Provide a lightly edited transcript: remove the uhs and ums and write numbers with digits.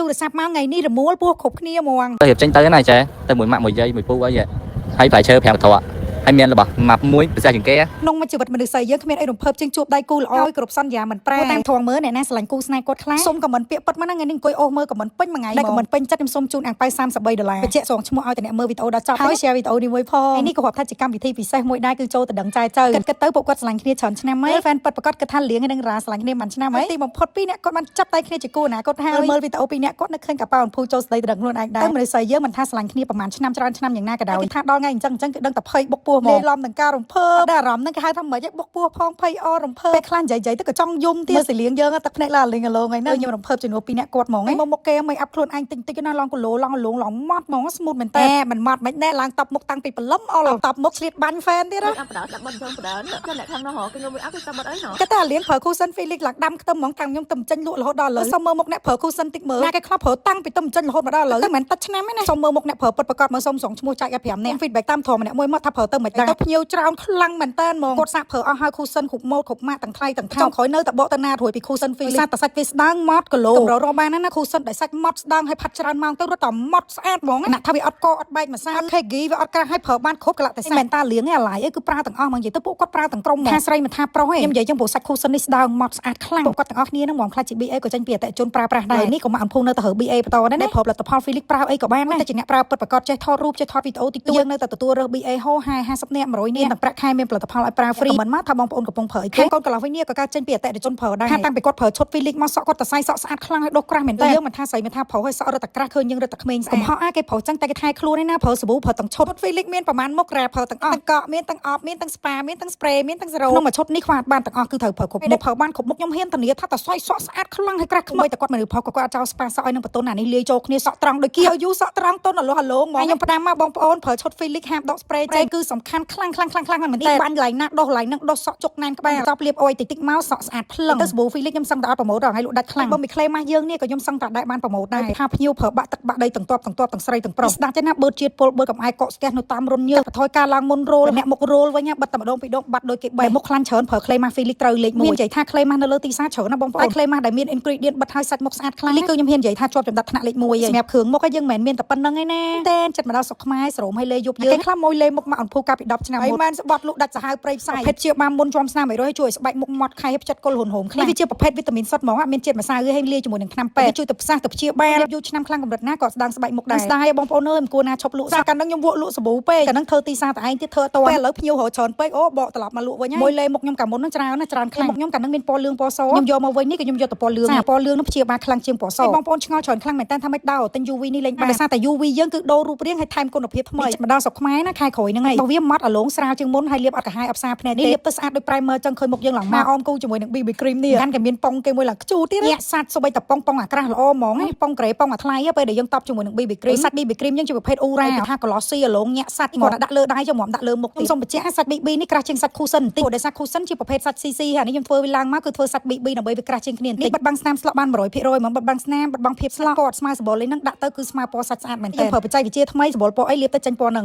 ទូរស័ព្ទមកថ្ងៃនេះរមួលពោះគ្រប់គ្នាហ្មងទៅរៀបចេញទៅណាចេះទៅមួយម៉ាក់មួយយាយមួយពូអីហើយផ្លែឈើ5វត្ថុហើយមានរបស់ម៉ាប់មួយពិសេសជាងគេក្នុងជីវិតមនុស្សយើងគ្មានអីរំភើបជាងជួបដៃគូល្អឲ្យគ្រប់សន្យាមិនប្រែតាមធំមើលអ្នកណាស្រឡាញ់គូស្នេហ៍គាត់ខ្លាំងសុំខមមិនពាក្យប៉ិតមកហ្នឹងថ្ងៃនេះអង្គុយអូសមើលខមមិនពេញមួយថ្ងៃដែលខមមិនពេញចិត្តខ្ញុំសុំជូនអាំងប៉ៅ$33បញ្ជាក់សងឈ្មោះឲ្យតែអ្នកមើលវីដេអូដល់ចប់ហើយ share វីដេអូនេះមួយផងនេះក៏គាត់ថាជាកម្មវិធីពិសេសមួយដែរគឺចូលទៅដឹងចែចៅគិតទៅពួកគាត់ស្រឡាញ់គ្នាច្រើនឆ្នាំហើយ fan ប៉ិតប្រកាសគិតថាលៀងហើយនឹងរ៉ាស្រឡាញ់គ្នាបានឆ្នាំហើយទីបំផុតពីរអ្នកគាត់បានចាប់ដៃគ្នាជាគូណាគាត់ហើយមើលវីដេអូពីរអ្នកគាត់នឹកឃើញកប៉ាអំភូចូលស្ដីទៅដឹងខ្លួនឯងដែរមនុស្សយើងមិនថាស្រឡាញ់គ្នាប្រហែលឆ្នាំច្រើនឆ្នាំយ៉ាងណាក៏ដោយថាដល់ថ្ងៃអញ្ចឹងគឺដឹងតែភ័យបុកពោះហ្មងឡំនឹងការរំភើបដែលអារម្មណ៍ហ្នឹងគេហៅថាមិនឯងបុកពោះផងភ័យអរំភើបពេលខ្លះនិយាយទៅក៏ចង់យំទៀតមើលសលៀងយើងទឹកភ្នែកឡាលេងអាឡងហ្នឹងខ្ញុំរំភើបជំនួសពីអ្នកគាត់ហ្មងមកគេមិនអាប់ខ្លួនឯងតិចណាឡងគីឡូឡងឡងម៉ត់ហ្មងស្មូតមែនតើមិនម៉ត់មិនណែឡើងតបមុខតាំងពីព្រលឹមអស់តបមុខឆ្លៀតបាញ់ fan ទៀតណាអាប់ដាក់បាត់យើងបដើតែអ្នកខាងនោះហ៎គេខ្ញុំមួយអាប់គេតាមបាត់អីណោះគេថាលៀងប្រើគូសិន Felix ឡើងដាំខ្ទឹមហ្មងតាំងខ្ញុំទៅចេញលក់រហូតដល់ឥឡូវសុំមើលមុខអ្នកប្រើគូសិនតិចមើលណាគេខ្លះប្រើតាំងពីទៅចេញរហូតមកដល់ឥឡូវមិនមែនតិចឆ្នាំទេណាសុំមើលមុខអ្នកប្រើពិតប្រកបមើលសុំសងឈ្មោះចែកឲ្យ5នាក់ feedback តាមធម៌ម្នាក់មួយមកថាប្រើទៅមិនដែរទៅភ្ញៀវច្រើនខ្លាំងមែនតើហ្មងគាត់សាក់ប្រើអស់ហើយគូសិនគ្រប់ម៉ូតគ្រប់ម៉ាកទាំងថ្លៃទាំងថោកក្រោយនៅតែបកទៅណារួយពីគូសិន Felix សាតែសាច់វាស្ដើងម៉ត់គីឡូតម្រូវរកបានណាគូសិនដែលសាច់ម៉ត់ស្ដើងហើយផាត់ច្រើនម៉ោងទៅរត់តែម៉ត់ស្អាតហ្មងណាថាវាអត់កអត់បែកម្សៅអត់ KG វាអត់ក្រាស់ហើយប្រើបានគ្រប់កលៈទេសៈមែនតើលៀងឯអាឡៃអីគឺប្រើទាំងអស់ហ្មងនិយាយទៅពួកគាត់ប្រើទាំងក្រុមថាស្រីមិនថាប្រុសទេខ្ញុំនិយាយចឹងព្រោះសាច់គូសិននេះស្ដើងម៉ត់ស្អាតខ្លាំងពួកគាត់ទាំងអស់គ្នាហ្នឹងហ្មងខ្លាចជា BA ក៏ចេញពីអតិថិជនប្រើប្រាស់ដែរនេះក៏មកអំភូនៅទៅរើ BA បន្តដែរណាប្រើផលិតផល Felix ប្រើអីក៏បានតែជាអ្នកប្រើពិតប្រាកដចេះថតរូបចេះថតវីដេអូទីទួយើងនៅតែទទួលរើស BA ហោ50នាក់100នាក់ទាំងប្រាក់ខែមានផលិតផលឲ្យប្រើ free មិនមកថាបងប្អូនកំពុងប្រើអីគេកូនកន្លះវិញនេះក៏កើតចេញពីអតិថិជនប្រើដែរតាំងពីគាត់ប្រើឈុត Felix មកសក់គាត់តែសៃសក់ស្អាតខ្លាំងឲ្យដុសក្រាស់មែនតើយើងមិនថាស្រីមិនថាប្រុសឲ្យសក់រត់តែក្រាស់ឃើញយើងរត់តែក្មេងស្អាតកំហុសគេប្រើចឹងតែគេថែខ្លួនឯណាប្រើសាប៊ូប្រើទាំងឈុត Felix មានប្រមាណមុខរ៉ាប្រើទាំងអស់ទាំងកក់មានទាំងអបមានទាំង spa មានទាំង spray មានទាំង zero ក្នុងមួយឈុតនេះខ្វះបានទាំងអស់គឺត្រូវប្រើគ្រប់មុខប្រើបានគ្រប់មុខខ្ញុំហ៊ានធានាថាតែសៃសក់ស្អាតខ្លាំងហើយក្រាស់ខ្មៅតែគាត់មិនឬផុសក៏គាត់អាចចោល spa សក់ឲ្យនឹងបន្ទន់អានេះលាយចូលគ្នាសក់ត្រង់ដូចគៀយូសក់ត្រង់ទន់អាឡោះហ្មងខ្ញុំផ្ដាំមកបងប្អូនប្រើឈុត Felix ហាមដក spray ចេញគឺសំខាន់ខ្លាំងមែនតើបាញ់កន្លែងណាដុសកន្លែងហ្នឹងដុសសក់ជុកណែនក្បាលចប់លាបអុយតិចមកសក់ស្អាតភ្លឹងទៅសាប៊ូ Felix ខ្ញុំសឹងតែអត់ប្រម៉ូទដល់ឲ្យលក់ដាច់ខ្លាំងបើមិនក្លេម៉ាស់យើងនេះក៏ខ្ញុំសឹងតែដែរបានប្រម៉ូទដែរថាភ្ញៀវប្រើបាក់ទឹកបាក់ដីទាំងទាប់ទាំងស្រីទាំងប្រុសស្ដាប់ចេះណាបឺតជាតិពលបឺតកំអាយកកស្ទះនៅតាមរុនញើសបន្ថយការឡើងមុនរោលអ្នកមុខរោលវិញបិទតែម្ដងពីរដងបាត់ដោយគេបែរមុខខ្លាំងច្រើនប្រើក្លេម៉ាស់ Felix ត្រូវលេខ1មាននិយាយថាក្លេម៉ាស់នៅលើទីផ្សារច្រើនណាបងប្អូនក្លេម៉ាស់ដែលមាន ingredient បិទហើយសាច់មុខស្អាតខ្លាំងនេះគឺខ្ញុំហ៊ាននិយាយថាជាប់ចំដាប់ថ្នាក់លេខ1សម្រាប់គ្រឿងមុខហើយយើងមិនមែនមានតែប៉ុណ្្នឹងឯណាតែចិត្តមកដល់ស្រុកខ្មែរស្រោមឲ្យលេយប់យើងខ្លះមួយលេមុខមកអនភូកាពី10ឆ្នាំមុនហើយមិនស្បត់លក់ដាច់សាហាវព្រៃផ្សាយប្រភេទជាបានមុនជាប់ស្នាម100ជួយស្បែកមុខមាត់ខៃផ្ចិតគល់ហ៊ុនហោមខ្លាំងវាជាប្រភេទវីតាមីនសុទ្ធហ្មងមានជាតិម្សៅហើយលាយជាមួយនឹងថ្នាំពេទ្យជួយទៅផ្សះទៅព្យាបាលយូរឆ្នាំខ្លាំងកម្រិតណាក៏ស្ដាងស្បែកមុខដែរស្ដាយបងប្អូនអើយមិនគួរណាឈប់លក់សាកាលហ្នឹងខ្ញុំវក់លក់សាប៊ូពេកកាលហ្នឹងធ្វើទីផ្សារតែឯងទៀតធ្វើអត់តពេលឥឡូវភ្ញៀវរកច្រើនពេកអូបកត្រឡប់មកលក់វិញហើយមួយលេមុខខ្ញុំកាលមុនហ្នឹងច្រើនខ្លាំងមុខខ្ញុំកាលហ្នឹងមានពណ៌លឿងពណ៌សខ្ញុំយកមកវិញនេះក៏ខ្ញុំយកតែពណ៌លឿងហ្នឹងព្យាបាលខ្លាំងជាងពណ៌សបងប្អូនឆ្ងល់ច្រើនខ្លាំងមែនតើថាមិនដោទិញ UV នេះលេងបានដោយសារតែ UV យើងគឺដូររូបរាងហើយថែមគុណភាពថ្មីមកដល់ស្រុកខ្មែរណាខែក្រោយហ្នឹងហើយបើវាម៉ត់អាឡងស្រាលជាងមុនហើយលាបអត់កាហាយអបសារភ្នែកនេះលាបទៅស្អាតដូច primer ចឹងឃើញមុខយើងឡើងមកអមគូជាមួយនឹង BB cream នេះកាន់តែមានប៉ុងគេមួយឡើងខ្ជូទៀតញាក់សាច់សូម្បីតែប៉ុងអាក្រាស់ល្អហ្មងប៉ុងក្រេប៉ុងអាថ្លៃពេលដែលយើងតបជាមួយនឹង BB cream សាច់ BB cream យើងជាប្រភេទអ៊ូរ៉ាថា glossy អាឡងញាក់សាច់មកដាក់លើដៃចុះមកដាក់លើមុខខ្ញុំសូមបញ្ជាក់សាច់ BB នេះក្រាស់ជាងសាច់ Cushion បន្តិចព្រោះដោយសារ Cushion ជាប្រភេទសាច់ CC ហើយនេះខ្ញុំធ្វើវាឡើងមកគឺធ្វើសាច់ BB ដើម្បីវាក្រាស់ជាងគ្នានេះបិទបាំងស្នាមស្លក់បាន 100% ហ្មងបិទបាំងស្នាមបិទបាំងភាពស្លក់ពណ៌ស្មើសបល់លេងនឹងដាក់ទៅគឺស្មើពណ៌សាច់ស្អាតមែនទែនខ្ញុំប្រើបច្ចេកវិទ្យាថ្មីសបល់ពណ៌អីលាបទៅចេញពណ៌ហ្នឹង